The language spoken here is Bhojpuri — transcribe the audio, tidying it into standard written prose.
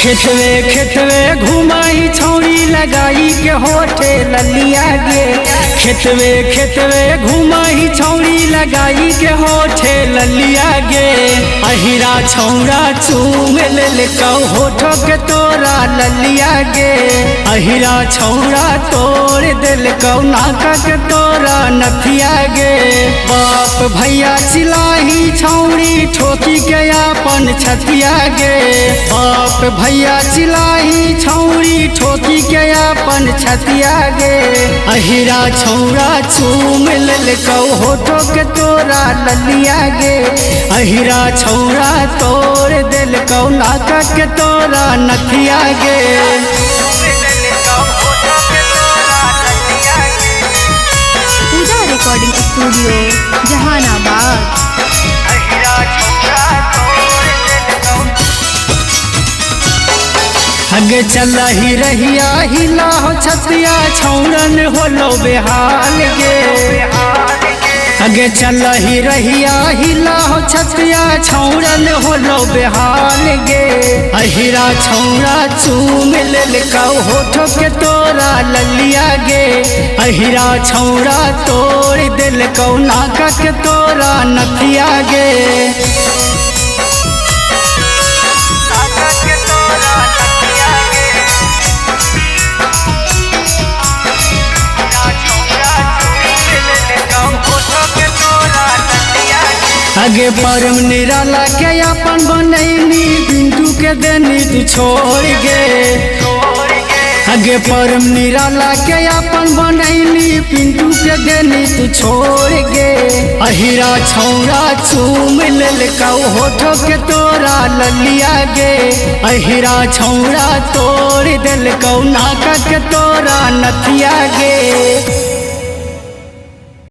खेतवे खेतवे घुमाई छौरी लगाई के होठे ललिया गे। खेतवे खेतवे घुमाई छौरी लगाई के होठे ललिया गे। अहिरा छौरा चूम लेलकौ होठो के तोरा ललिया गे। अहिरा छौरा तोड़ देलकौ नाका के तोरा नथिया गे। बाप भैया चिलाही छौरी ठोकी के अपन छतिया गे। बाप भैया चिलाही छौरी ठोकी के अपन छतिया गे। अहिरा छौरा चूम लेलकौ होठो के तोरा ललिया गे। अहिरा छौरा तोड़ देलकौ नाका के तोरा नथिया गे। पूजा रिकॉर्डिंग स्टूडियो जहानाबाद। आगे चल ही रहिया हिला हो छतिया छौरन होलो बेहाल गे। आगे चल ही रहिया हिला हो छतिया छौरन होलो बेहाल गे। अहिरा छौरा चूम लेलकौ होठो के तोरा ललिया गे। अहिरा छौरा तोड़ देलकौ नाका के तोरा नथिया गे। आगे परम निराला के अपन बनैनी बिंदु के देनी तू छोड़ गे। आगे परम निराला के अपन बनैनी पिंटू के देनी तू छोड़ गे। अहिरा छौरा चूम लेलकौ होठो के तोरा ललिया गे। अहिरा छौरा तोड़ देलकौ नाका के तोरा नथिया गे।